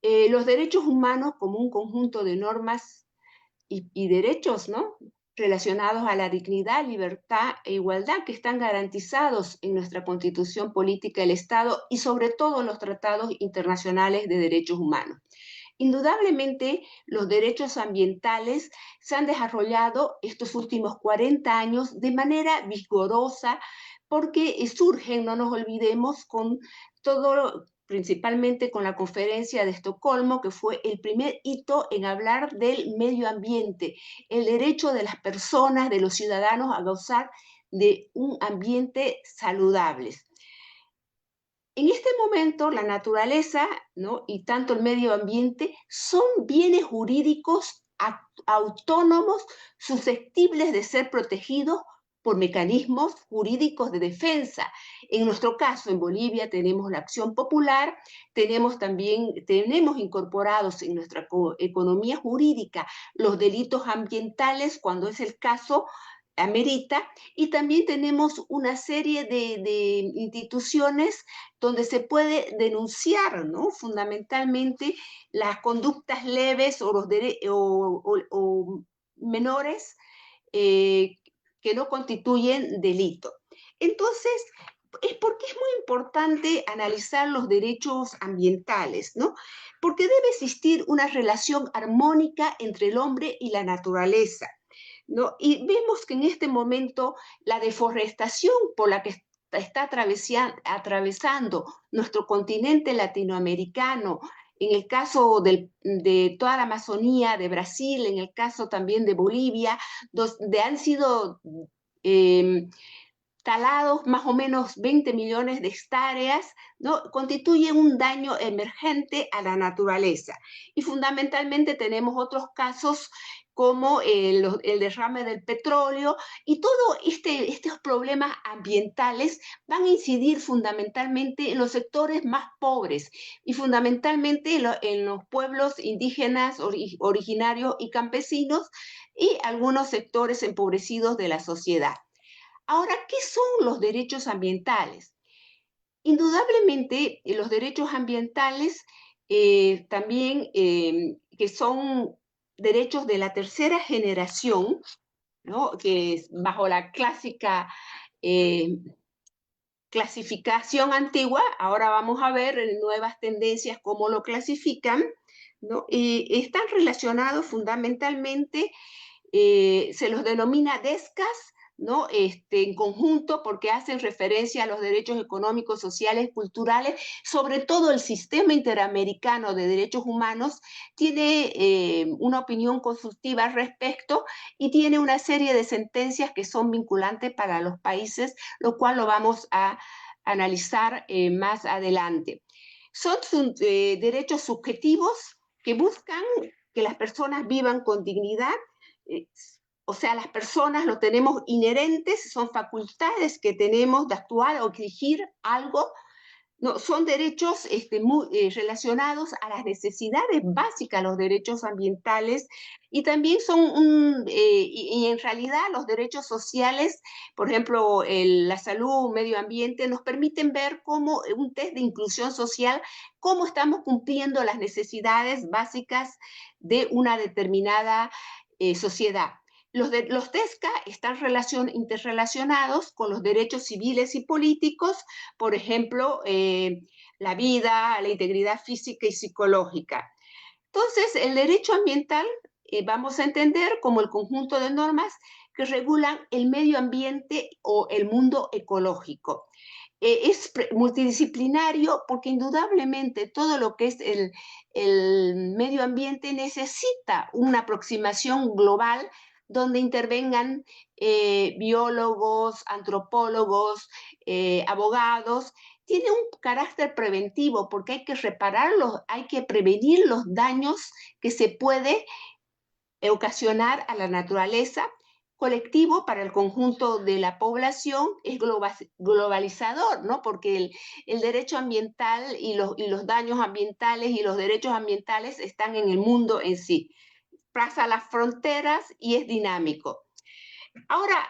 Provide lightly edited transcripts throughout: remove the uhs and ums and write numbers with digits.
los derechos humanos como un conjunto de normas y derechos, ¿no?, relacionados a la dignidad, libertad e igualdad que están garantizados en nuestra Constitución Política del Estado y sobre todo en los tratados internacionales de derechos humanos. Indudablemente, los derechos ambientales se han desarrollado estos últimos 40 años de manera vigorosa porque surgen, no nos olvidemos, con todo, principalmente con la Conferencia de Estocolmo, que fue el primer hito en hablar del medio ambiente, el derecho de las personas, de los ciudadanos a gozar de un ambiente saludable. En este momento, la naturaleza, ¿no?, y tanto el medio ambiente son bienes jurídicos autónomos, susceptibles de ser protegidos por mecanismos jurídicos de defensa. En nuestro caso, en Bolivia, tenemos la acción popular, tenemos incorporados en nuestra economía jurídica los delitos ambientales, cuando es el caso, amerita, y también tenemos una serie de instituciones donde se puede denunciar, ¿no?, fundamentalmente las conductas leves o, o menores eh, que no constituyen delito. Entonces, es porque es muy importante analizar los derechos ambientales, ¿no? Porque debe existir una relación armónica entre el hombre y la naturaleza, ¿no? Y vemos que en este momento la deforestación por la que está atravesando nuestro continente latinoamericano, en el caso de toda la Amazonía, de Brasil, en el caso también de Bolivia, donde han sido eh, talados más o menos 20 millones de hectáreas, ¿no?, constituye un daño emergente a la naturaleza. Y fundamentalmente tenemos otros casos como el derrame del petróleo, y todos estos problemas ambientales van a incidir fundamentalmente en los sectores más pobres y fundamentalmente en los pueblos indígenas originarios y campesinos y algunos sectores empobrecidos de la sociedad. Ahora, ¿qué son los derechos ambientales? Indudablemente, los derechos ambientales también, que son derechos de la tercera generación, ¿no?, que es bajo la clásica eh, clasificación antigua, ahora vamos a ver nuevas tendencias cómo lo clasifican, ¿no? Y están relacionados fundamentalmente, se los denomina DESCAS, ¿no?, en conjunto, porque hacen referencia a los derechos económicos, sociales, culturales, sobre todo el sistema interamericano de derechos humanos tiene una opinión consultiva al respecto y tiene una serie de sentencias que son vinculantes para los países, lo cual lo vamos a analizar más adelante. Son derechos subjetivos que buscan que las personas vivan con dignidad, eh, o sea, las personas lo tenemos inherentes, son facultades que tenemos de actuar o exigir algo. No, son derechos relacionados a las necesidades básicas, los derechos ambientales, y también y en realidad los derechos sociales, por ejemplo, la salud, medio ambiente, nos permiten ver cómo un test de inclusión social, cómo estamos cumpliendo las necesidades básicas de una determinada sociedad. Los TESCA están interrelacionados con los derechos civiles y políticos, por ejemplo, la vida, la integridad física y psicológica. Entonces, el derecho ambiental vamos a entender como el conjunto de normas que regulan el medio ambiente o el mundo ecológico. Es multidisciplinario porque indudablemente todo lo que es el medio ambiente necesita una aproximación global donde intervengan biólogos, antropólogos, abogados. Tiene un carácter preventivo porque hay que repararlos, hay que prevenir los daños que se puede ocasionar a la naturaleza. Colectivo para el conjunto de la población, es globalizador, ¿no?, porque el derecho ambiental y los daños ambientales y los derechos ambientales están en el mundo en sí. Pasa las fronteras y es dinámico. Ahora,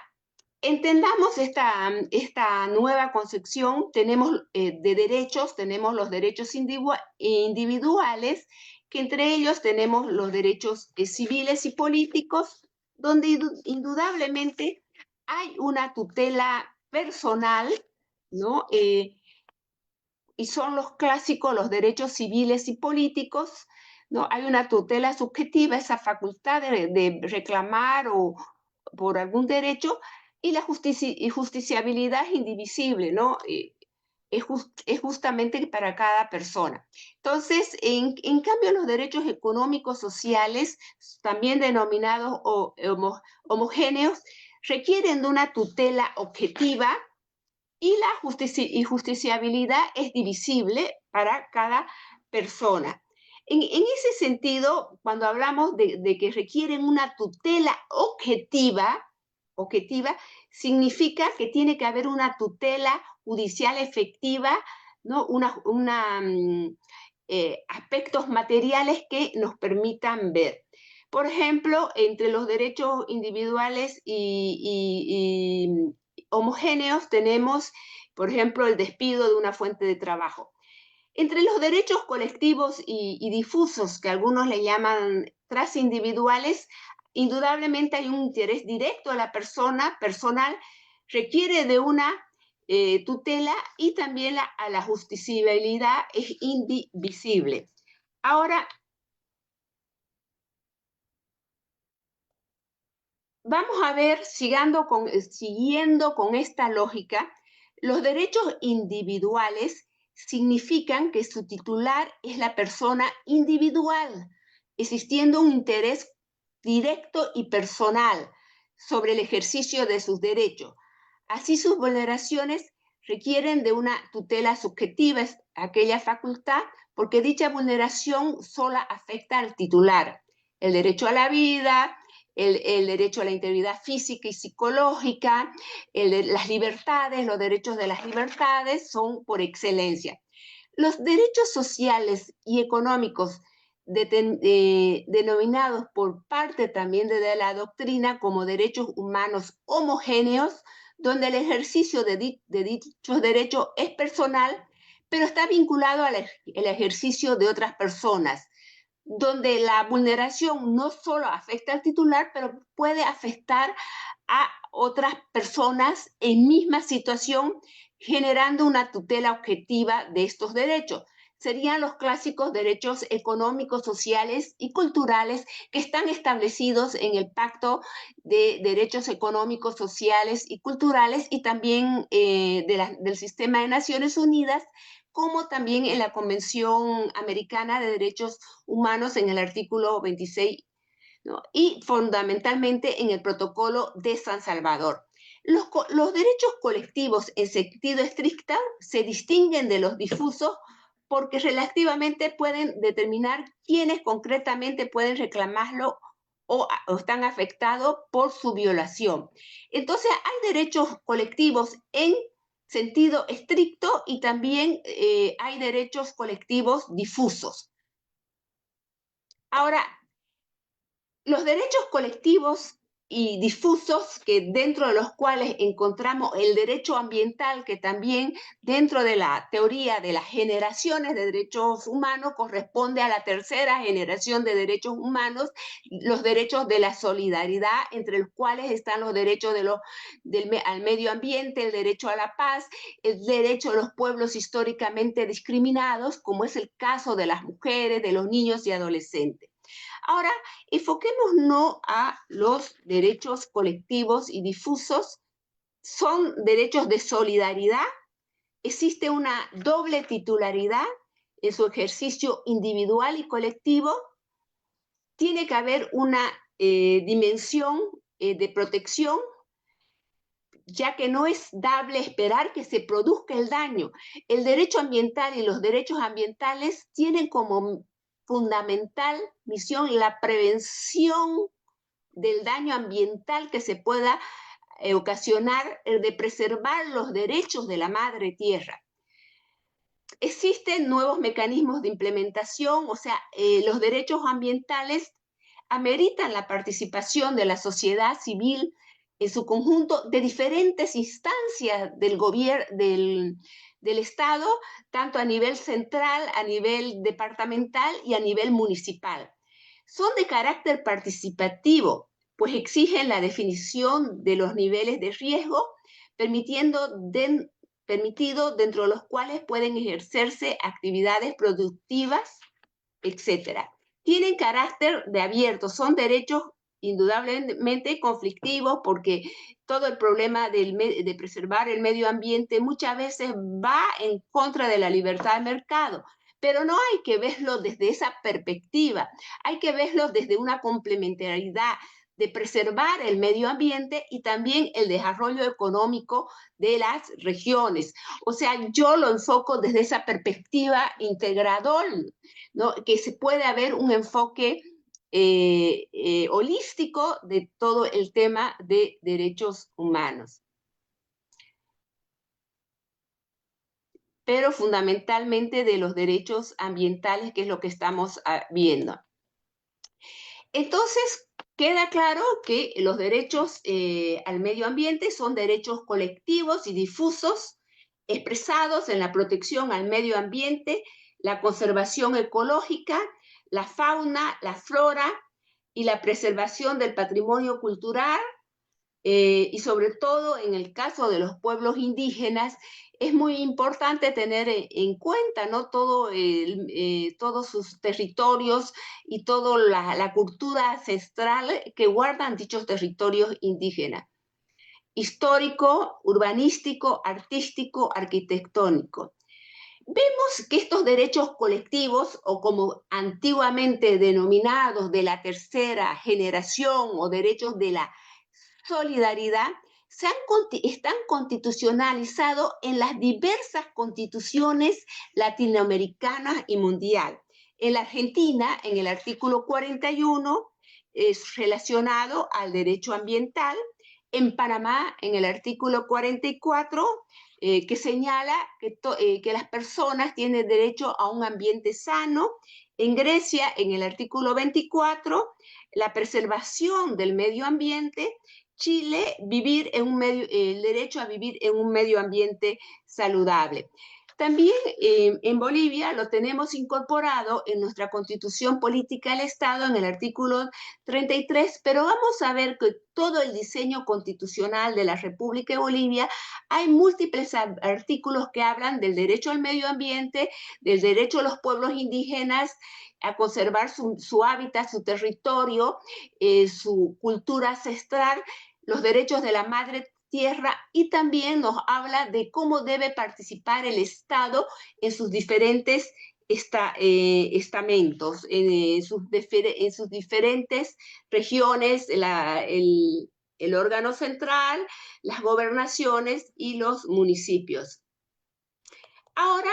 Entendamos esta nueva concepción, tenemos de derechos, tenemos los derechos individuales, que entre ellos tenemos los derechos civiles y políticos, donde indudablemente hay una tutela personal, ¿no? Y son los clásicos, los derechos civiles y políticos, ¿no? Hay una tutela subjetiva, esa facultad de reclamar o por algún derecho, y la justiciabilidad es indivisible, ¿no? Es justamente para cada persona. Entonces, en cambio, los derechos económicos sociales, también denominados homogéneos, requieren de una tutela objetiva y la justiciabilidad es divisible para cada persona. En ese sentido, cuando hablamos de que requieren una tutela objetiva, significa que tiene que haber una tutela judicial efectiva, ¿no? Aspectos materiales que nos permitan ver. Por ejemplo, entre los derechos individuales y homogéneos tenemos, por ejemplo, el despido de una fuente de trabajo. Entre los derechos colectivos y difusos, que algunos le llaman transindividuales, indudablemente hay un interés directo a la persona, personal, requiere de una tutela y también a la justiciabilidad es indivisible. Ahora, vamos a ver, siguiendo con esta lógica, los derechos individuales significan que su titular es la persona individual, existiendo un interés directo y personal sobre el ejercicio de sus derechos. Así, sus vulneraciones requieren de una tutela subjetiva, es aquella facultad, porque dicha vulneración sola afecta al titular. El derecho a la vida, el derecho a la integridad física y psicológica, las libertades, los derechos de las libertades son por excelencia. Los derechos sociales y económicos denominados por parte también de la doctrina como derechos humanos homogéneos, donde el ejercicio de dichos derechos es personal, pero está vinculado al ejercicio de otras personas, donde la vulneración no solo afecta al titular, pero puede afectar a otras personas en misma situación, generando una tutela objetiva de estos derechos. Serían los clásicos derechos económicos, sociales y culturales que están establecidos en el Pacto de Derechos Económicos, Sociales y Culturales y también del Sistema de Naciones Unidas, como también en la Convención Americana de Derechos Humanos en el artículo 26, ¿no? Y fundamentalmente en el Protocolo de San Salvador. Los derechos colectivos en sentido estricto se distinguen de los difusos porque relativamente pueden determinar quiénes concretamente pueden reclamarlo o están afectados por su violación. Entonces, hay derechos colectivos en sentido estricto y también hay derechos colectivos difusos. Ahora, los derechos colectivos y difusos, que dentro de los cuales encontramos el derecho ambiental, que también dentro de la teoría de las generaciones de derechos humanos corresponde a la tercera generación de derechos humanos, los derechos de la solidaridad, entre los cuales están los derechos al medio ambiente, el derecho a la paz, el derecho de los pueblos históricamente discriminados, como es el caso de las mujeres, de los niños y adolescentes. Ahora, enfoquémonos a los derechos colectivos y difusos. Son derechos de solidaridad. Existe una doble titularidad en su ejercicio individual y colectivo. Tiene que haber una dimensión de protección, ya que no es dable esperar que se produzca el daño. El derecho ambiental y los derechos ambientales tienen como fundamental misión la prevención del daño ambiental que se pueda ocasionar, de preservar los derechos de la madre tierra. Existen nuevos mecanismos de implementación, o sea, los derechos ambientales ameritan la participación de la sociedad civil en su conjunto de diferentes instancias del gobierno, del Estado, tanto a nivel central, a nivel departamental y a nivel municipal. Son de carácter participativo, pues exigen la definición de los niveles de riesgo, permitido dentro de los cuales pueden ejercerse actividades productivas, etc. Tienen carácter de abierto, son derechos indudablemente conflictivos porque todo el problema de preservar el medio ambiente muchas veces va en contra de la libertad de mercado. Pero no hay que verlo desde esa perspectiva, hay que verlo desde una complementariedad de preservar el medio ambiente y también el desarrollo económico de las regiones. O sea, yo lo enfoco desde esa perspectiva integrador, ¿no? Que se puede haber un enfoque holístico de todo el tema de derechos humanos. Pero fundamentalmente de los derechos ambientales, que es lo que estamos viendo. Entonces, queda claro que los derechos al medio ambiente son derechos colectivos y difusos, expresados en la protección al medio ambiente, la conservación ecológica, la fauna, la flora y la preservación del patrimonio cultural, y sobre todo en el caso de los pueblos indígenas, es muy importante tener en cuenta, ¿no? Todos sus territorios y toda la cultura ancestral que guardan dichos territorios indígenas. Histórico, urbanístico, artístico, arquitectónico. Vemos que estos derechos colectivos, o como antiguamente denominados de la tercera generación o derechos de la solidaridad, están constitucionalizados en las diversas constituciones latinoamericanas y mundial. En la Argentina, en el artículo 41, es relacionado al derecho ambiental. En Panamá, en el artículo 44, que señala que las personas tienen derecho a un ambiente sano. En Grecia, en el artículo 24, la preservación del medio ambiente. Chile, el derecho a vivir en un medio ambiente saludable. También en Bolivia lo tenemos incorporado en nuestra Constitución Política del Estado en el artículo 33, pero vamos a ver que todo el diseño constitucional de la República de Bolivia hay múltiples artículos que hablan del derecho al medio ambiente, del derecho a los pueblos indígenas a conservar su hábitat, su territorio, su cultura ancestral, los derechos de la madre tierra, y también nos habla de cómo debe participar el Estado en sus diferentes estamentos, en sus diferentes regiones, el órgano central, las gobernaciones y los municipios. Ahora,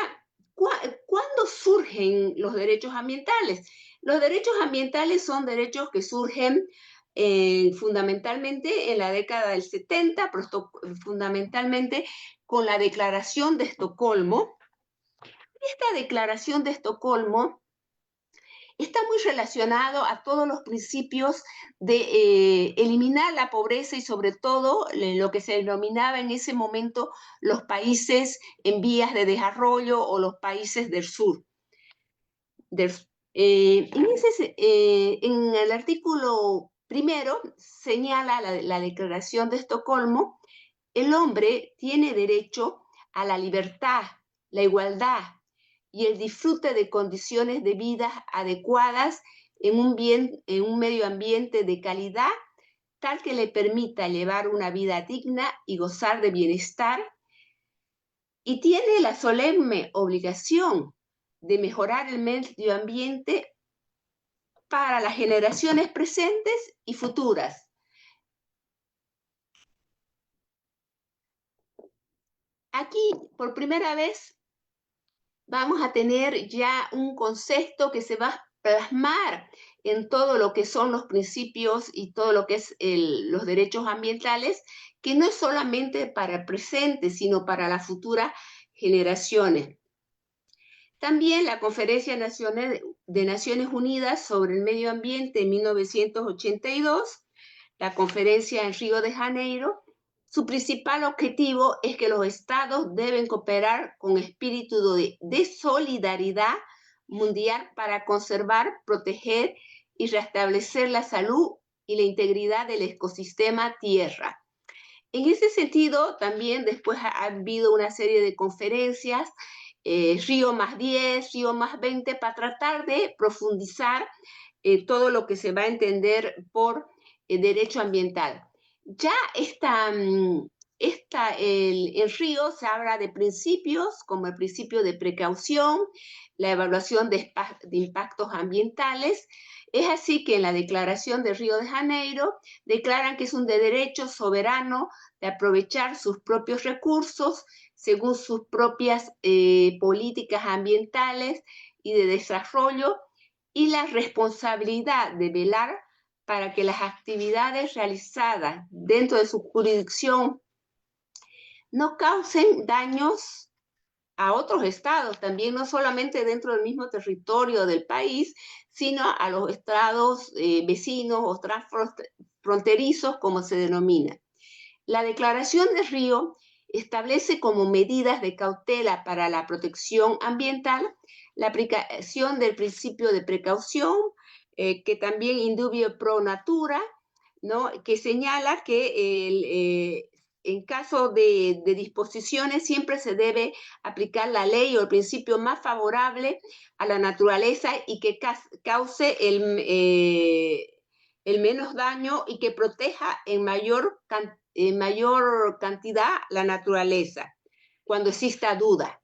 ¿cuándo surgen los derechos ambientales? Los derechos ambientales son derechos que surgen fundamentalmente en la década del 70, fundamentalmente con la Declaración de Estocolmo. Esta Declaración de Estocolmo está muy relacionado a todos los principios de eliminar la pobreza y sobre todo lo que se denominaba en ese momento los países en vías de desarrollo o los países del sur. En el artículo primero señala la Declaración de Estocolmo: el hombre tiene derecho a la libertad, la igualdad y el disfrute de condiciones de vida adecuadas en un medio ambiente de calidad, tal que le permita llevar una vida digna y gozar de bienestar, y tiene la solemne obligación de mejorar el medio ambiente para las generaciones presentes y futuras. Aquí, por primera vez, vamos a tener ya un concepto que se va a plasmar en todo lo que son los principios y todo lo que es los derechos ambientales, que no es solamente para el presente, sino para las futuras generaciones. También la Conferencia Nacional de Naciones Unidas sobre el Medio Ambiente en 1982 la conferencia en Río de Janeiro, su principal objetivo es que los estados deben cooperar con espíritu de solidaridad mundial para conservar, proteger y restablecer la salud y la integridad del ecosistema Tierra. En ese sentido, también después ha habido una serie de conferencias, Río +10, Río +20, para tratar de profundizar todo lo que se va a entender por derecho ambiental. Ya en Río se habla de principios como el principio de precaución, la evaluación de impactos ambientales. Es así que en la Declaración de Río de Janeiro declaran que es un derecho soberano de aprovechar sus propios recursos según sus propias políticas ambientales y de desarrollo, y la responsabilidad de velar para que las actividades realizadas dentro de su jurisdicción no causen daños a otros estados, también no solamente dentro del mismo territorio del país, sino a los estados vecinos o transfronterizos, como se denomina. La Declaración de Río establece como medidas de cautela para la protección ambiental la aplicación del principio de precaución, que también indubio pro natura, ¿no? Que señala que en caso de disposiciones siempre se debe aplicar la ley o el principio más favorable a la naturaleza y que cause el menos daño y que proteja en mayor cantidad la naturaleza, cuando exista duda.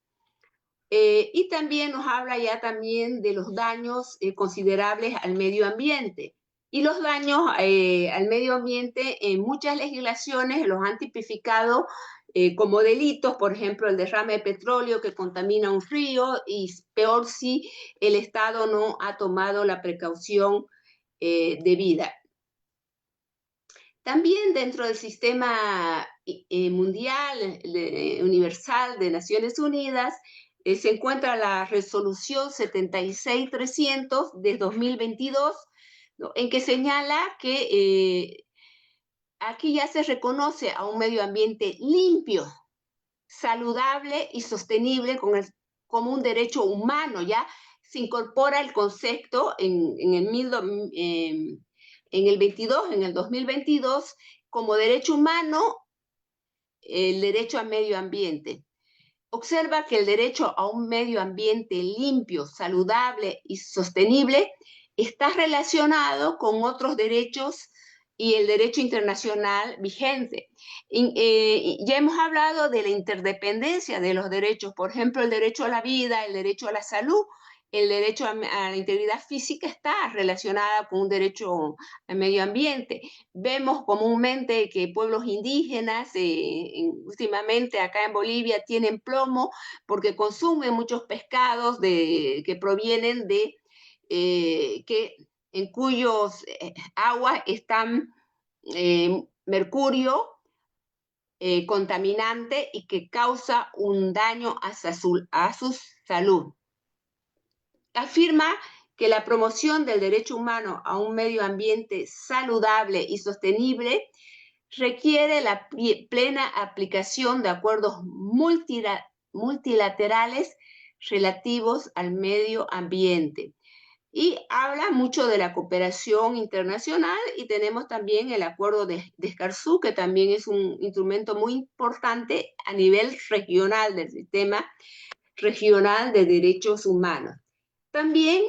Y también nos habla ya también de los daños considerables al medio ambiente. Y los daños al medio ambiente en muchas legislaciones los han tipificado como delitos, por ejemplo, el derrame de petróleo que contamina un río, y peor si el Estado no ha tomado la precaución debida. También dentro del sistema mundial, universal de Naciones Unidas, se encuentra la resolución 76-300 de 2022, ¿no? En que señala que aquí ya se reconoce a un medio ambiente limpio, saludable y sostenible como un derecho humano. Ya se incorpora el concepto en el 2022, como derecho humano, el derecho al medio ambiente. Observa que el derecho a un medio ambiente limpio, saludable y sostenible está relacionado con otros derechos y el derecho internacional vigente. Ya hemos hablado de la interdependencia de los derechos, por ejemplo, el derecho a la vida, el derecho a la salud, el derecho a la integridad física está relacionada con un derecho al medio ambiente. Vemos comúnmente que pueblos indígenas, últimamente acá en Bolivia, tienen plomo porque consumen muchos pescados que provienen en cuyos aguas están mercurio contaminante y que causa un daño a su salud. Afirma que la promoción del derecho humano a un medio ambiente saludable y sostenible requiere la plena aplicación de acuerdos multilaterales relativos al medio ambiente. Y habla mucho de la cooperación internacional, y tenemos también el acuerdo de Escazú, que también es un instrumento muy importante a nivel regional del sistema regional de derechos humanos. También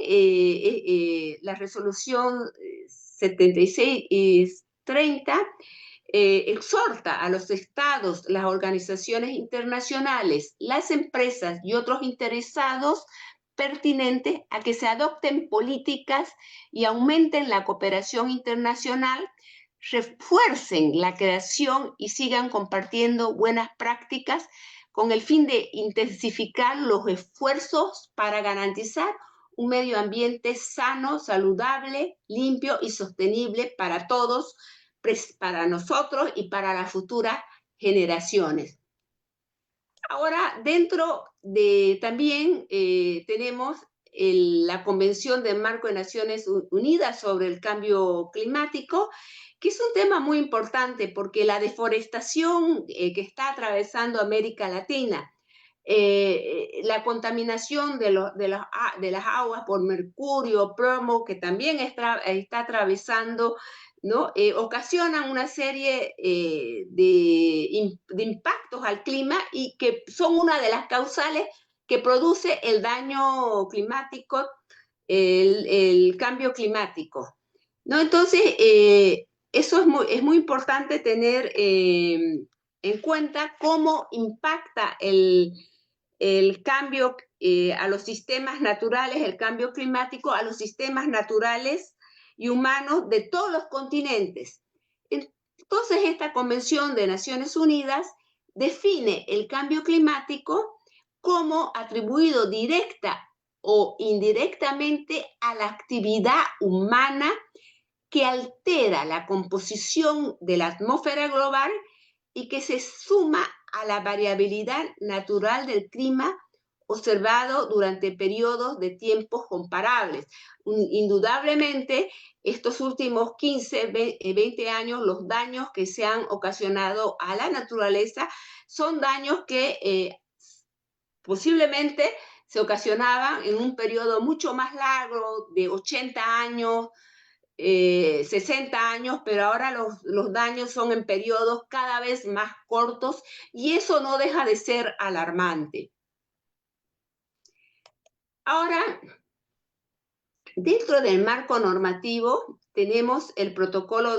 la resolución 76-30 exhorta a los estados, las organizaciones internacionales, las empresas y otros interesados pertinentes a que se adopten políticas y aumenten la cooperación internacional, refuercen la creación y sigan compartiendo buenas prácticas con el fin de intensificar los esfuerzos para garantizar un medio ambiente sano, saludable, limpio y sostenible para todos, para nosotros y para las futuras generaciones. Ahora, dentro de también tenemos la Convención del Marco de Naciones Unidas sobre el Cambio Climático, que es un tema muy importante porque la deforestación que está atravesando América Latina, la contaminación de las aguas por mercurio, plomo, que también está atravesando, ¿no? Ocasionan una serie de impactos al clima y que son una de las causales que produce el daño climático, el cambio climático, ¿no? Entonces, eso es muy importante tener en cuenta cómo impacta el cambio a los sistemas naturales, el cambio climático a los sistemas naturales y humanos de todos los continentes. Entonces, esta Convención de Naciones Unidas define el cambio climático como atribuido directa o indirectamente a la actividad humana que altera la composición de la atmósfera global y que se suma a la variabilidad natural del clima observado durante periodos de tiempos comparables. Indudablemente, estos últimos 15, 20 años, los daños que se han ocasionado a la naturaleza son daños que posiblemente se ocasionaban en un periodo mucho más largo, de 80 años, 60 años, pero ahora los daños son en periodos cada vez más cortos y eso no deja de ser alarmante. Ahora, dentro del marco normativo tenemos el protocolo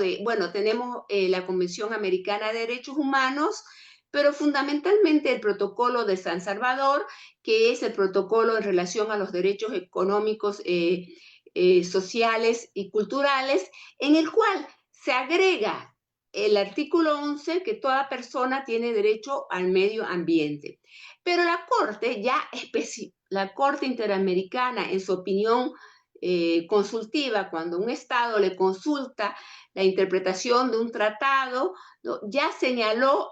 tenemos la Convención Americana de Derechos Humanos, pero fundamentalmente el protocolo de San Salvador, que es el protocolo en relación a los derechos económicos, sociales y culturales, en el cual se agrega el artículo 11 que toda persona tiene derecho al medio ambiente. Pero la Corte Interamericana, en su opinión consultiva, cuando un Estado le consulta la interpretación de un tratado, ¿no?, ya señaló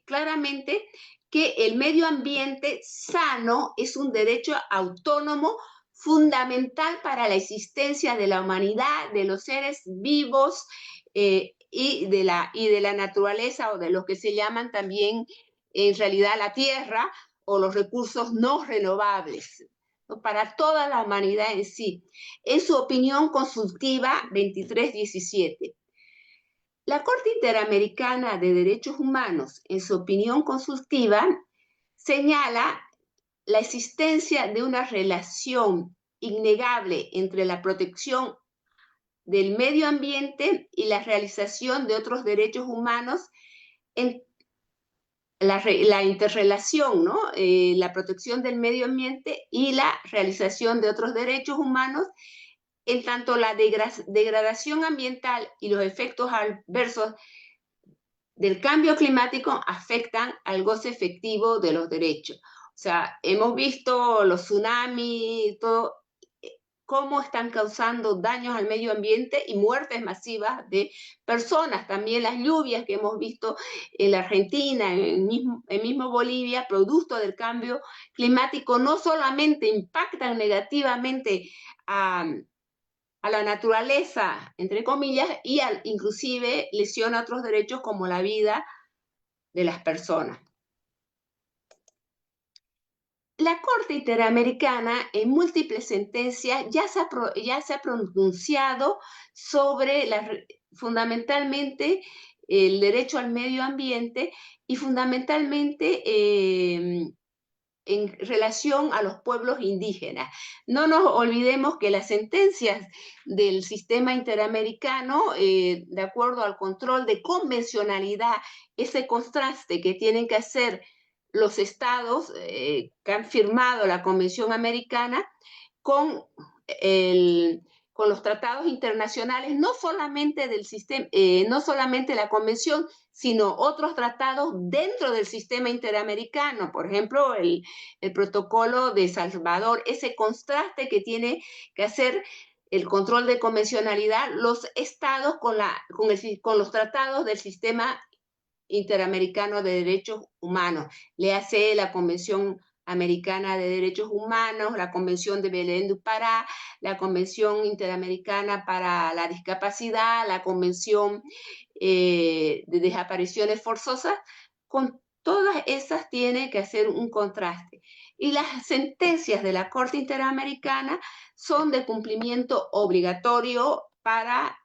claramente que el medio ambiente sano es un derecho autónomo fundamental para la existencia de la humanidad, de los seres vivos y de la naturaleza, o de lo que se llaman también en realidad la tierra o los recursos no renovables, ¿no?, para toda la humanidad en sí. En su opinión consultiva 2317. La Corte Interamericana de Derechos Humanos, en su opinión consultiva, señala la existencia de una relación innegable entre la protección del medio ambiente y la realización de otros derechos humanos, en la interrelación, ¿no? La protección del medio ambiente y la realización de otros derechos humanos, en tanto la degradación ambiental y los efectos adversos del cambio climático afectan al goce efectivo de los derechos. O sea, hemos visto los tsunamis, todo, cómo están causando daños al medio ambiente y muertes masivas de personas. También las lluvias que hemos visto en la Argentina, en mismo Bolivia, producto del cambio climático, no solamente impactan negativamente a la naturaleza, entre comillas, y inclusive lesiona otros derechos como la vida de las personas. La Corte Interamericana, en múltiples sentencias, ya se ha pronunciado sobre fundamentalmente el derecho al medio ambiente y fundamentalmente en relación a los pueblos indígenas. No nos olvidemos que las sentencias del sistema interamericano, de acuerdo al control de convencionalidad, ese contraste que tienen que hacer los estados que han firmado la Convención Americana con los tratados internacionales, no solamente del sistema, no solamente la Convención, sino otros tratados dentro del sistema interamericano, por ejemplo, el protocolo de Salvador, ese contraste que tiene que hacer el control de convencionalidad los estados con los tratados del sistema interamericano de derechos humanos, le hace la Convención Americana de Derechos Humanos, la Convención de Belém do Pará, la Convención Interamericana para la Discapacidad, la Convención de Desapariciones Forzosas. Con todas esas tiene que hacer un contraste. Y las sentencias de la Corte Interamericana son de cumplimiento obligatorio para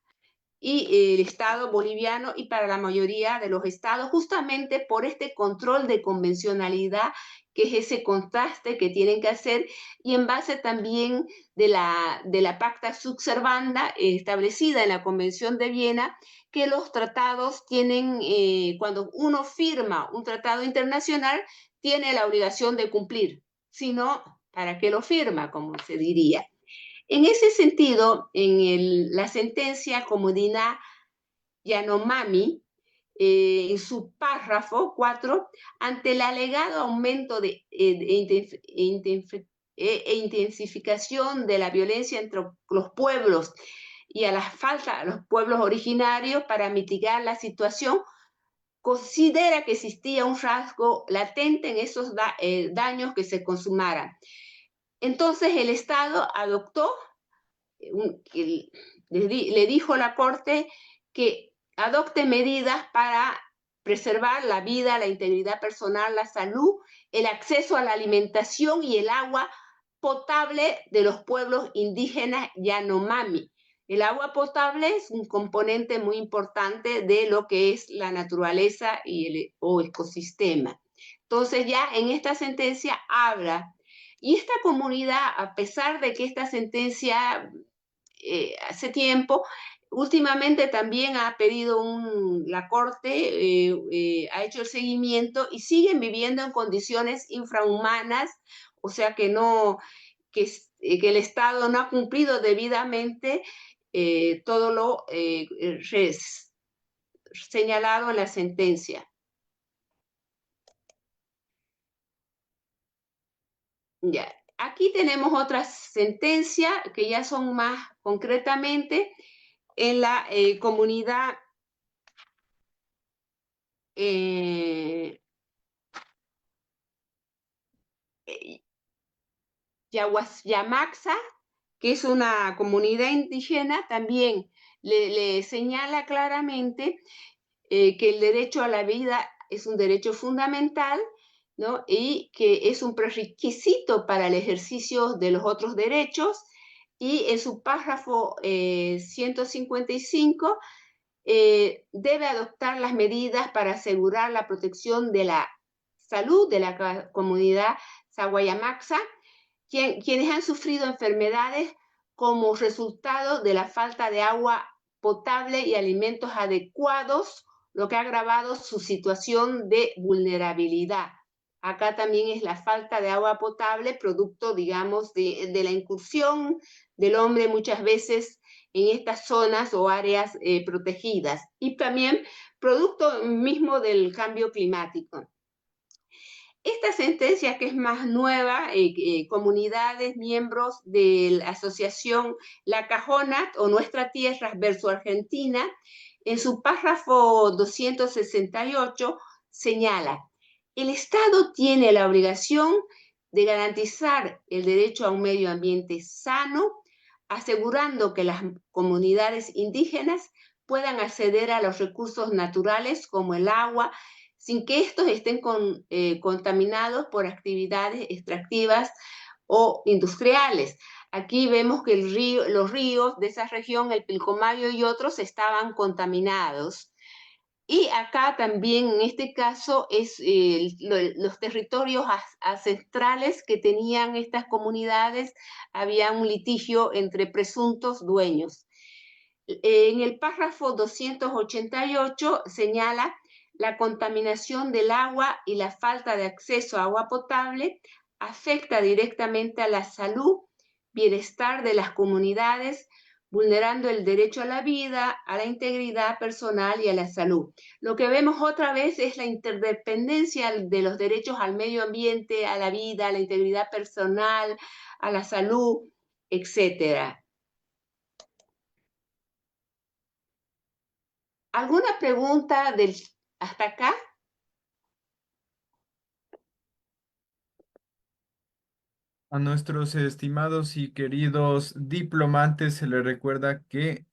el Estado boliviano y para la mayoría de los estados, justamente por este control de convencionalidad, que es ese contraste que tienen que hacer, y en base también de la pacta sub servanda establecida en la Convención de Viena, que los tratados tienen, cuando uno firma un tratado internacional, tiene la obligación de cumplir, si no, ¿para qué lo firma?, como se diría. En ese sentido, en la sentencia Comunidad Yanomami, en su párrafo 4, ante el alegado aumento intensificación de la violencia entre los pueblos y a la falta de los pueblos originarios para mitigar la situación, considera que existía un rasgo latente en esos daños que se consumaran. Entonces el Estado adoptó, le dijo a la Corte que adopte medidas para preservar la vida, la integridad personal, la salud, el acceso a la alimentación y el agua potable de los pueblos indígenas Yanomami. El agua potable es un componente muy importante de lo que es la naturaleza o ecosistema. Entonces ya en esta sentencia habla, y esta comunidad, a pesar de que esta sentencia hace tiempo, últimamente también ha pedido la Corte, ha hecho el seguimiento y siguen viviendo en condiciones infrahumanas, o sea que que el Estado no ha cumplido debidamente todo lo señalado en la sentencia. Ya. Aquí tenemos otra sentencia que ya son más concretamente en la comunidad Yaguasyamaxa, que es una comunidad indígena, también le señala claramente que el derecho a la vida es un derecho fundamental, ¿no? Y que es un prerequisito para el ejercicio de los otros derechos, y en su párrafo 155 debe adoptar las medidas para asegurar la protección de la salud de la comunidad Saguayamaxa, quienes han sufrido enfermedades como resultado de la falta de agua potable y alimentos adecuados, lo que ha agravado su situación de vulnerabilidad. Acá también es la falta de agua potable, producto, digamos, de la incursión del hombre muchas veces en estas zonas o áreas protegidas, y también producto mismo del cambio climático. Esta sentencia, que es más nueva, comunidades, miembros de la asociación La Cajona o Nuestra Tierra versus Argentina, en su párrafo 268 señala: el Estado tiene la obligación de garantizar el derecho a un medio ambiente sano, asegurando que las comunidades indígenas puedan acceder a los recursos naturales como el agua, sin que estos estén contaminados por actividades extractivas o industriales. Aquí vemos que los ríos de esa región, el Pilcomayo y otros, estaban contaminados. Y acá también, en este caso, es los territorios ancestrales que tenían estas comunidades, había un litigio entre presuntos dueños. En el párrafo 288 señala: la contaminación del agua y la falta de acceso a agua potable afecta directamente a la salud, bienestar de las comunidades, vulnerando el derecho a la vida, a la integridad personal y a la salud. Lo que vemos otra vez es la interdependencia de los derechos al medio ambiente, a la vida, a la integridad personal, a la salud, etcétera. ¿Alguna pregunta hasta acá? A nuestros estimados y queridos diplomantes se les recuerda que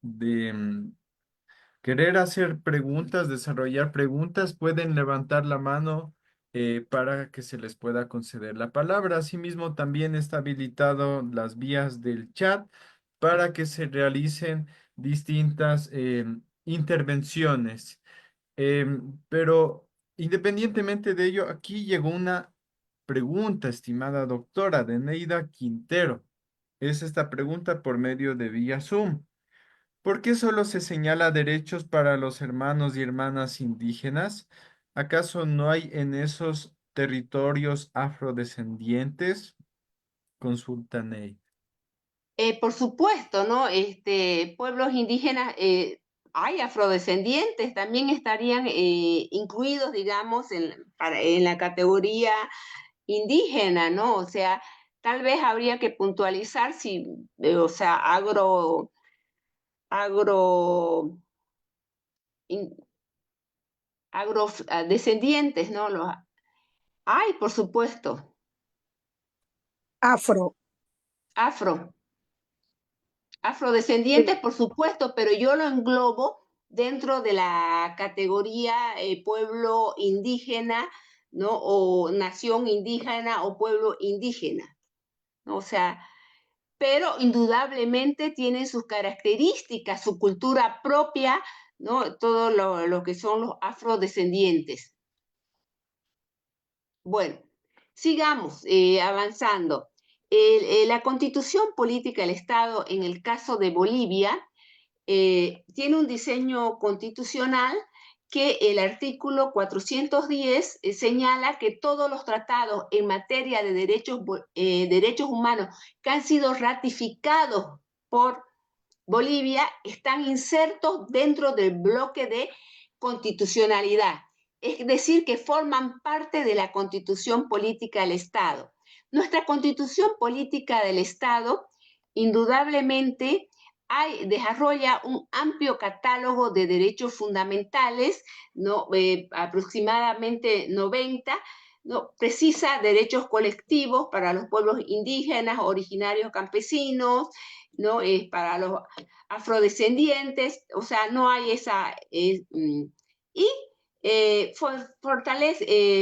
querer hacer preguntas, desarrollar preguntas, pueden levantar la mano para que se les pueda conceder la palabra. Asimismo, también está habilitado las vías del chat para que se realicen distintas intervenciones. Pero independientemente de ello, aquí llegó una pregunta, estimada doctora de Neida Quintero. Es esta pregunta por medio de vía Zoom. ¿Por qué solo se señala derechos para los hermanos y hermanas indígenas? ¿Acaso no hay en esos territorios afrodescendientes? Consulta Ney. Por supuesto, ¿no? Pueblos indígenas, hay afrodescendientes, también estarían incluidos, digamos, en la categoría indígena, ¿no? O sea, tal vez habría que puntualizar si, o sea, agro, in- descendientes, ¿no? Hay, por supuesto, Afro. afro. Eh, Afrodescendientes, por supuesto, pero yo lo englobo dentro de la categoría pueblo indígena, ¿no? O nación indígena o pueblo indígena, ¿no? O sea, pero indudablemente tienen sus características, su cultura propia, ¿no? Todo lo que son los afrodescendientes. Bueno, sigamos avanzando. La constitución política del Estado, en el caso de Bolivia, tiene un diseño constitucional que el artículo 410 señala que todos los tratados en materia de derechos humanos que han sido ratificados por Bolivia están insertos dentro del bloque de constitucionalidad, es decir, que forman parte de la constitución política del Estado. Nuestra constitución política del Estado, indudablemente, desarrolla un amplio catálogo de derechos fundamentales, ¿no? Aproximadamente 90, ¿no? Precisa derechos colectivos para los pueblos indígenas, originarios, campesinos, ¿no? Para los afrodescendientes, o sea, no hay esa... y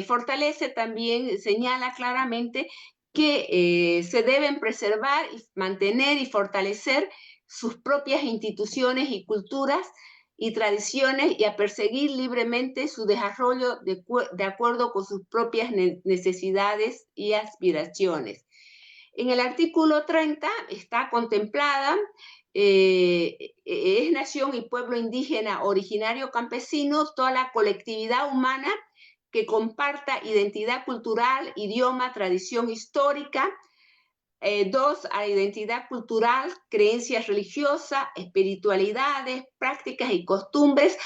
fortalece también, señala claramente que se deben preservar, mantener y fortalecer sus propias instituciones y culturas y tradiciones y a perseguir libremente su desarrollo de acuerdo con sus propias necesidades y aspiraciones. En el artículo 30 está contemplada, es nación y pueblo indígena originario campesino, toda la colectividad humana que comparta identidad cultural, idioma, tradición histórica. Dos, a identidad cultural, creencias religiosas, espiritualidades, prácticas y costumbres,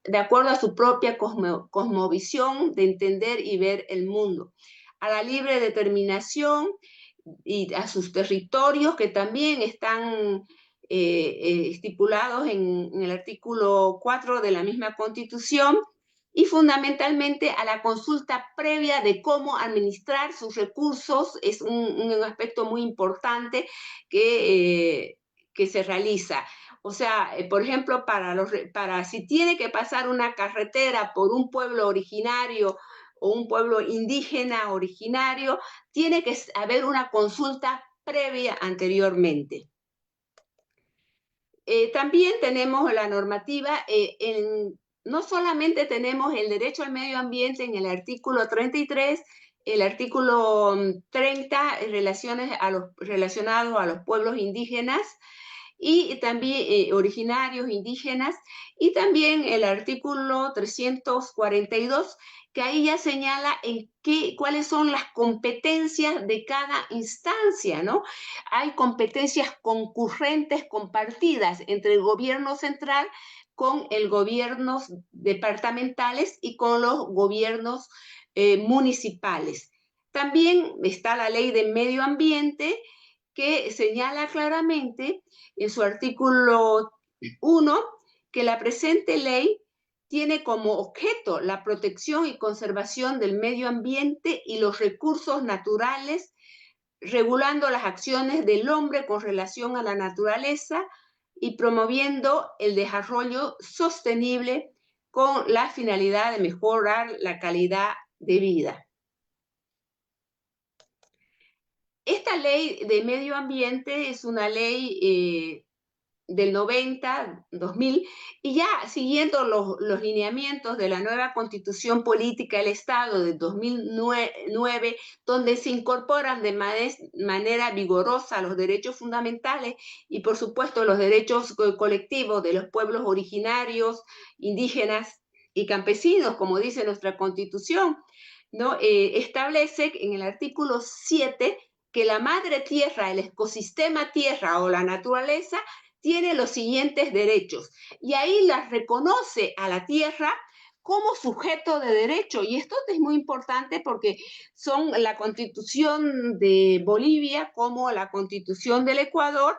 de acuerdo a su propia cosmovisión de entender y ver el mundo. A la libre determinación y a sus territorios que también están estipulados en el artículo 4 de la misma Constitución, y fundamentalmente a la consulta previa de cómo administrar sus recursos. Es un aspecto muy importante que se realiza. O sea, por ejemplo, para si tiene que pasar una carretera por un pueblo originario o un pueblo indígena originario, tiene que haber una consulta previa anteriormente. También tenemos la normativa, no solamente tenemos el derecho al medio ambiente en el artículo 33, el artículo 30, relacionados a los pueblos indígenas y también originarios indígenas, y también el artículo 342, que ahí ya señala cuáles son las competencias de cada instancia, ¿no? Hay competencias concurrentes compartidas entre el gobierno central con el gobiernos departamentales y con los gobiernos municipales. También está la ley de medio ambiente, que señala claramente en su artículo 1 que la presente ley tiene como objeto la protección y conservación del medio ambiente y los recursos naturales regulando las acciones del hombre con relación a la naturaleza y promoviendo el desarrollo sostenible con la finalidad de mejorar la calidad de vida. Esta ley de medio ambiente es una ley del 90, 2000, y ya siguiendo los lineamientos de la nueva Constitución Política del Estado de 2009, donde se incorporan de manera vigorosa los derechos fundamentales y, por supuesto, los derechos colectivos de los pueblos originarios, indígenas y campesinos, como dice nuestra Constitución, ¿no? Establece en el artículo 7 que la madre tierra, el ecosistema tierra o la naturaleza tiene los siguientes derechos, y ahí las reconoce a la tierra como sujeto de derecho, y esto es muy importante porque son la Constitución de Bolivia como la Constitución del Ecuador,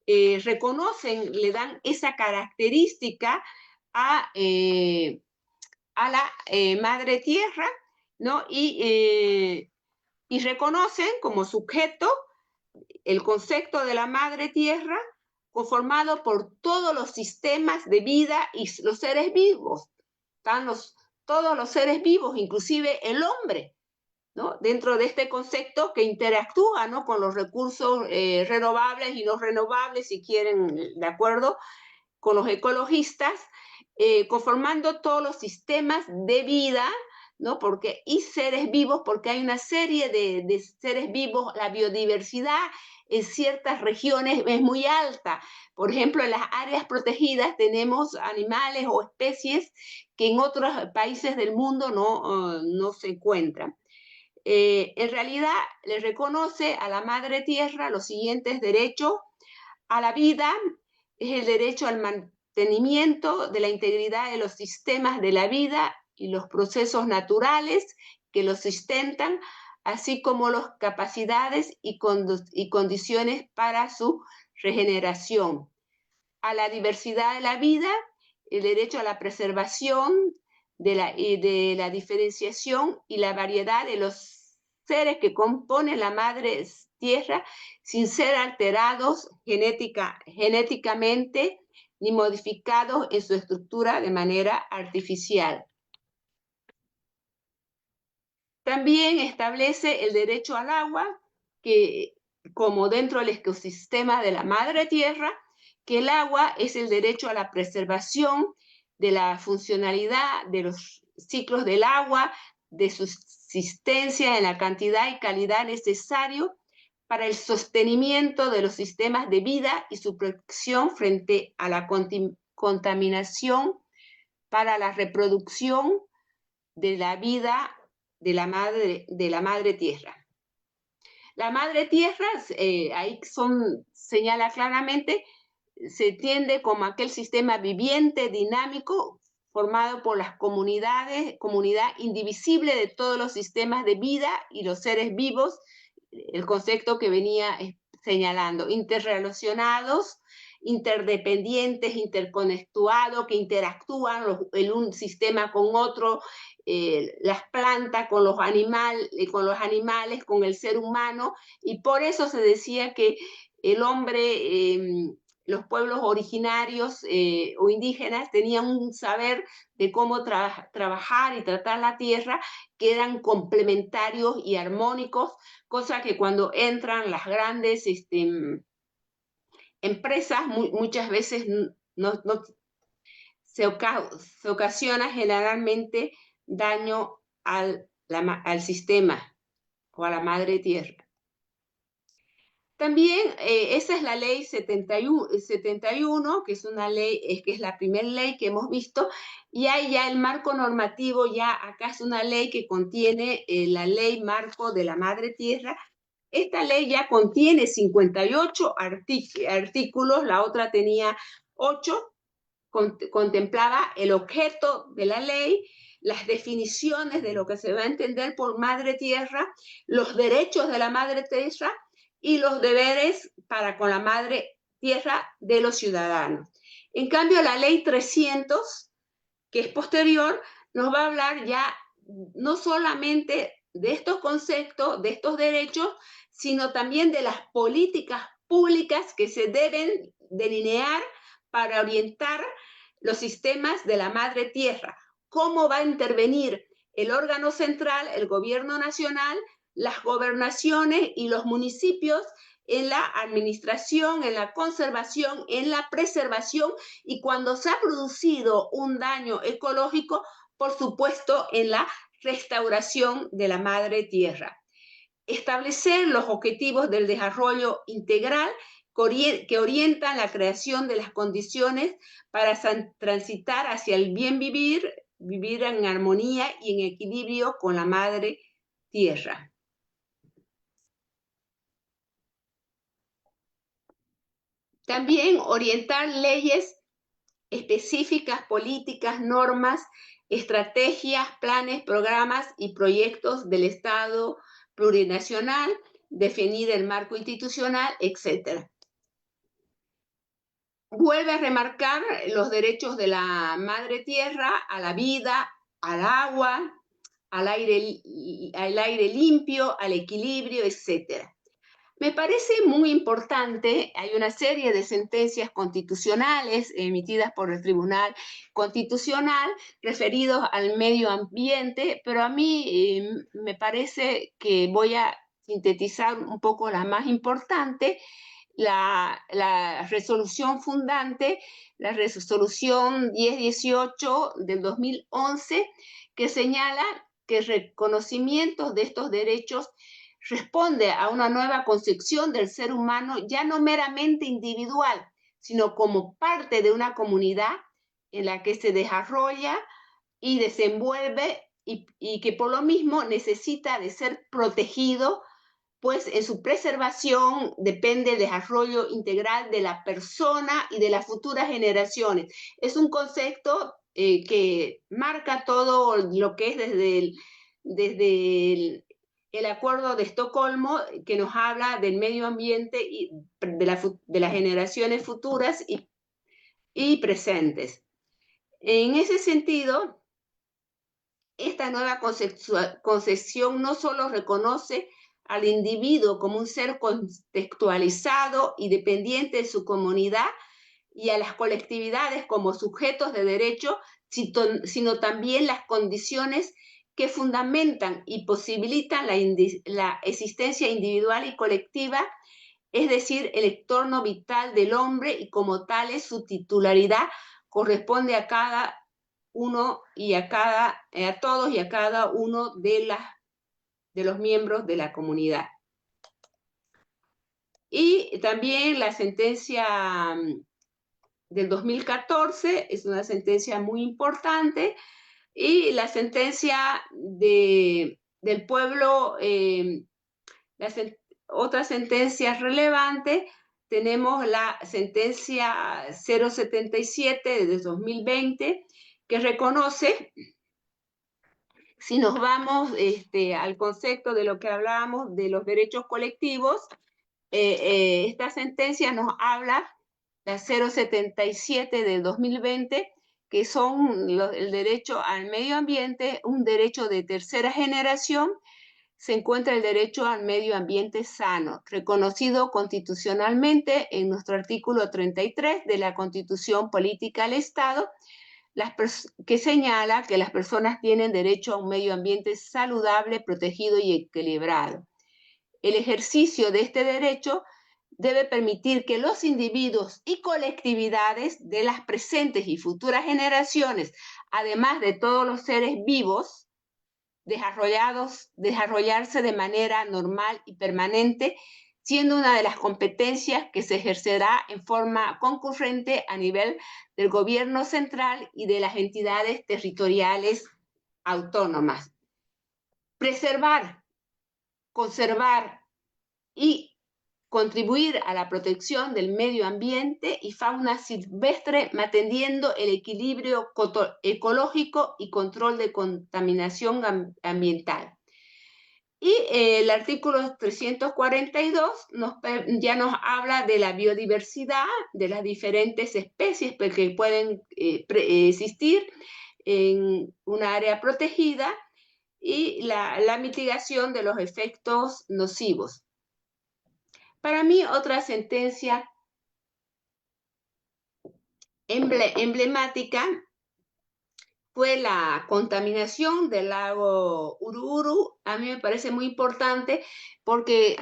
reconocen, le dan esa característica a la madre tierra, ¿no? Y reconocen como sujeto el concepto de la madre tierra conformado por todos los sistemas de vida y los seres vivos. Están todos los seres vivos, inclusive el hombre, ¿no? Dentro de este concepto que interactúa, ¿no? Con los recursos renovables y no renovables, si quieren, de acuerdo con los ecologistas, conformando todos los sistemas de vida, ¿no? Porque, y seres vivos, porque hay una serie de seres vivos, la biodiversidad en ciertas regiones es muy alta. Por ejemplo, en las áreas protegidas tenemos animales o especies que en otros países del mundo no se encuentran. En realidad, le reconoce a la madre tierra los siguientes derechos: a la vida, es el derecho al mantenimiento de la integridad de los sistemas de la vida y los procesos naturales que los sustentan, así como las capacidades y condiciones para su regeneración. A la diversidad de la vida, el derecho a la preservación de la diferenciación y la variedad de los seres que componen la madre tierra sin ser alterados genéticamente ni modificados en su estructura de manera artificial. También establece el derecho al agua, que como dentro del ecosistema de la madre tierra, que el agua es el derecho a la preservación de la funcionalidad de los ciclos del agua, de su existencia en la cantidad y calidad necesario para el sostenimiento de los sistemas de vida y su protección frente a la contaminación, para la reproducción de la vida de la madre tierra. La madre tierra, ahí señala claramente, se entiende como aquel sistema viviente, dinámico, formado por las comunidad indivisible de todos los sistemas de vida y los seres vivos, el concepto que venía señalando, interrelacionados, interdependientes, interconectados, que interactúan un sistema con otro, las plantas con los animales, con el ser humano, y por eso se decía que el hombre, los pueblos originarios o indígenas tenían un saber de cómo trabajar y tratar la tierra que eran complementarios y armónicos, cosa que cuando entran las grandes empresas muchas veces se ocasiona generalmente daño al sistema o a la madre tierra. También esa es la ley 71, que es una ley, que es la primera ley que hemos visto, y hay ya el marco normativo, ya acá es una ley que contiene la ley marco de la madre tierra. Esta ley ya contiene 58 artículos, la otra tenía 8, contemplaba el objeto de la ley, las definiciones de lo que se va a entender por madre tierra, los derechos de la madre tierra y los deberes para con la madre tierra de los ciudadanos. En cambio, la ley 300, que es posterior, nos va a hablar ya no solamente de estos conceptos, de estos derechos, sino también de las políticas públicas que se deben delinear para orientar los sistemas de la madre tierra. ¿Cómo va a intervenir el órgano central, el gobierno nacional, las gobernaciones y los municipios en la administración, en la conservación, en la preservación y cuando se ha producido un daño ecológico, por supuesto, en la restauración de la madre tierra? Establecer los objetivos del desarrollo integral que orientan la creación de las condiciones para transitar hacia el bien vivir, vivir en armonía y en equilibrio con la madre tierra. También orientar leyes específicas, políticas, normas, estrategias, planes, programas y proyectos del Estado plurinacional, definir el marco institucional, etc. Vuelve a remarcar los derechos de la madre tierra a la vida, al agua, al aire limpio, al equilibrio, etc. Me parece muy importante, hay una serie de sentencias constitucionales emitidas por el Tribunal Constitucional referidos al medio ambiente, pero a mí me parece que voy a sintetizar un poco la más importante, la resolución fundante, la resolución 1018 del 2011, que señala que el reconocimiento de estos derechos responde a una nueva concepción del ser humano, ya no meramente individual, sino como parte de una comunidad en la que se desarrolla y desenvuelve y que por lo mismo necesita de ser protegido, pues en su preservación depende el desarrollo integral de la persona y de las futuras generaciones. Es un concepto que marca todo lo que es desde el Acuerdo de Estocolmo, que nos habla del medio ambiente y de las generaciones futuras y presentes. En ese sentido, esta nueva concepción no solo reconoce al individuo como un ser contextualizado y dependiente de su comunidad y a las colectividades como sujetos de derecho, sino también las condiciones que fundamentan y posibilitan la existencia individual y colectiva, es decir, el entorno vital del hombre, y como tales su titularidad corresponde a cada uno y a todos y a cada uno de los miembros de la comunidad. Y también la sentencia del 2014 es una sentencia muy importante, y la sentencia del pueblo, otra sentencia relevante, tenemos la sentencia 077 de 2020, que reconoce, si nos vamos al concepto de lo que hablábamos de los derechos colectivos, esta sentencia nos habla, la 077 del 2020, que son el derecho al medio ambiente, un derecho de tercera generación. Se encuentra el derecho al medio ambiente sano, reconocido constitucionalmente en nuestro artículo 33 de la Constitución Política del Estado, que señala que las personas tienen derecho a un medio ambiente saludable, protegido y equilibrado. El ejercicio de este derecho debe permitir que los individuos y colectividades de las presentes y futuras generaciones, además de todos los seres vivos, desarrollarse de manera normal y permanente, siendo una de las competencias que se ejercerá en forma concurrente a nivel del gobierno central y de las entidades territoriales autónomas. Preservar, conservar y contribuir a la protección del medio ambiente y fauna silvestre, manteniendo el equilibrio ecológico y control de contaminación ambiental. Y el artículo 342 ya nos habla de la biodiversidad, de las diferentes especies que pueden existir en un área protegida, y la mitigación de los efectos nocivos. Para mí, otra sentencia emblemática fue la contaminación del lago Uruburu. A mí me parece muy importante porque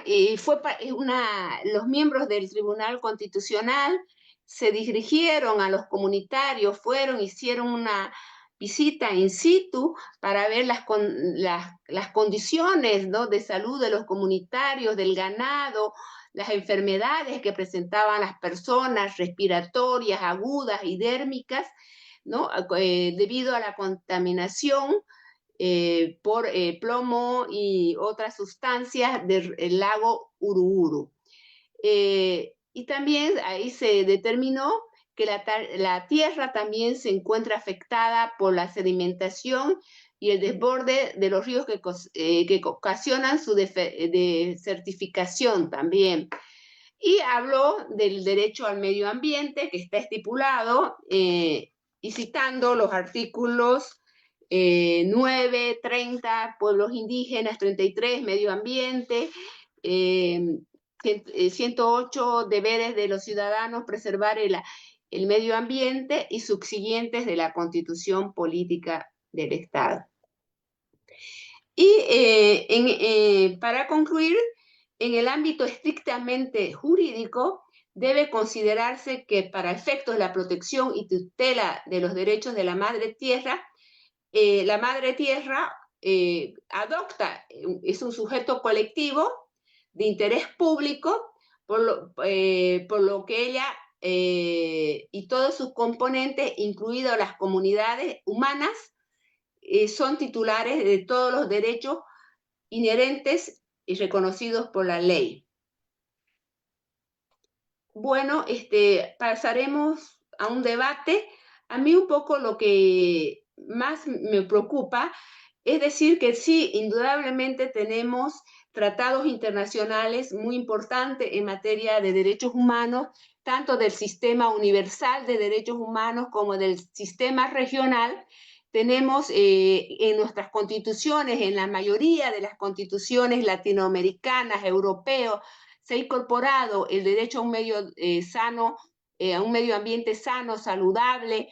los miembros del Tribunal Constitucional se dirigieron a los comunitarios, hicieron una visita in situ para ver las condiciones, ¿no?, de salud de los comunitarios, del ganado, las enfermedades que presentaban las personas, respiratorias, agudas y dérmicas, ¿no?, debido a la contaminación por plomo y otras sustancias del lago Uruburu. Y también ahí se determinó que la tierra también se encuentra afectada por la sedimentación y el desborde de los ríos que ocasionan su desertificación también. Y habló del derecho al medio ambiente que está estipulado y citando los artículos 9, 30, pueblos indígenas, 33, medio ambiente, 108, deberes de los ciudadanos, preservar el medio ambiente, y subsiguientes de la Constitución Política del Estado. Y para concluir, en el ámbito estrictamente jurídico, debe considerarse que para efectos de la protección y tutela de los derechos de la madre tierra adopta, es un sujeto colectivo de interés público, por lo que ella y todos sus componentes, incluidas las comunidades humanas, son titulares de todos los derechos inherentes y reconocidos por la ley. Bueno, pasaremos a un debate. A mí un poco lo que más me preocupa es decir que sí, indudablemente tenemos tratados internacionales muy importantes en materia de derechos humanos, tanto del sistema universal de derechos humanos como del sistema regional. Tenemos en nuestras constituciones, en la mayoría de las constituciones latinoamericanas, europeas, se ha incorporado el derecho a un medio sano, a un medio ambiente sano, saludable,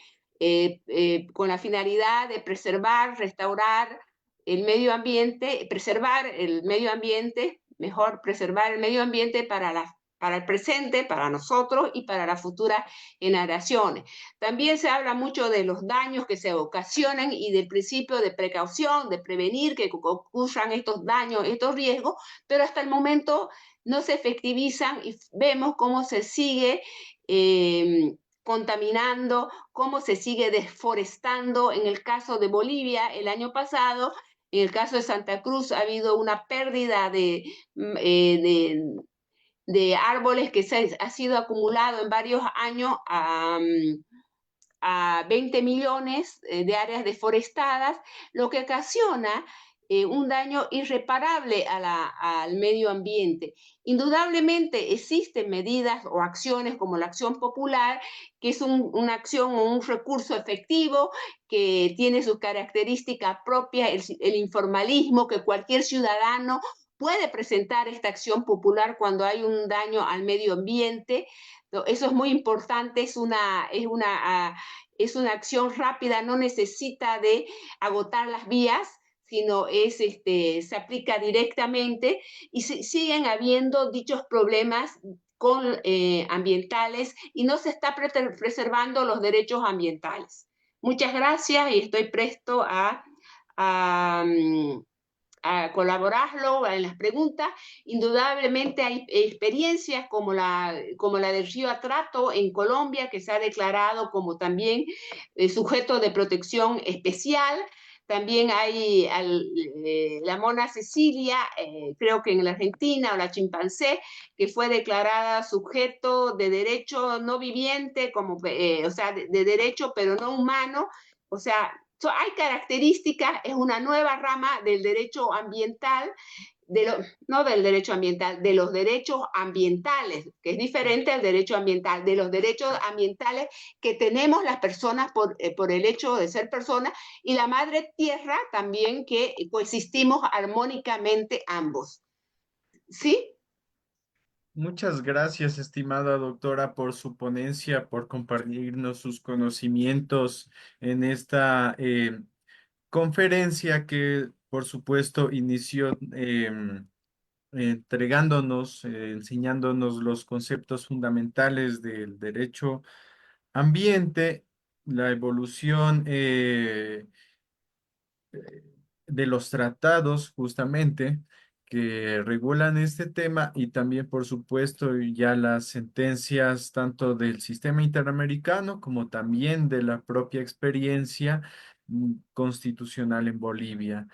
con la finalidad de preservar, restaurar el medio ambiente, preservar el medio ambiente, mejor preservar el medio ambiente para el presente, para nosotros y para las futuras generaciones. También se habla mucho de los daños que se ocasionan y del principio de precaución, de prevenir que ocurran estos daños, estos riesgos, pero hasta el momento no se efectivizan y vemos cómo se sigue contaminando, cómo se sigue deforestando. En el caso de Bolivia, el año pasado, en el caso de Santa Cruz, ha habido una pérdida de árboles que ha sido acumulado en varios años a 20 millones de áreas deforestadas, lo que ocasiona un daño irreparable al medio ambiente. Indudablemente existen medidas o acciones como la acción popular, que es una acción o un recurso efectivo que tiene sus características propias, el informalismo, que cualquier ciudadano puede presentar esta acción popular cuando hay un daño al medio ambiente. Eso es muy importante, es una acción rápida, no necesita de agotar las vías, sino se aplica directamente, y siguen habiendo dichos problemas ambientales y no se está preservando los derechos ambientales. Muchas gracias y estoy presto a colaborarlo en las preguntas. Indudablemente hay experiencias como la del río Atrato en Colombia, que se ha declarado como también sujeto de protección especial. También hay la mona Cecilia, creo que en la Argentina, o la chimpancé, que fue declarada sujeto de derecho no viviente, o sea, de derecho pero no humano. O sea, hay características, es una nueva rama del derecho ambiental no del derecho ambiental, de los derechos ambientales, que es diferente al derecho ambiental, de los derechos ambientales que tenemos las personas por el hecho de ser personas y la madre tierra también que coexistimos armónicamente ambos. ¿Sí? Muchas gracias, estimada doctora, por su ponencia, por compartirnos sus conocimientos en esta conferencia que, por supuesto, inició entregándonos, enseñándonos los conceptos fundamentales del derecho ambiente, la evolución de los tratados justamente que regulan este tema y también, por supuesto, ya las sentencias tanto del sistema interamericano como también de la propia experiencia constitucional en Bolivia.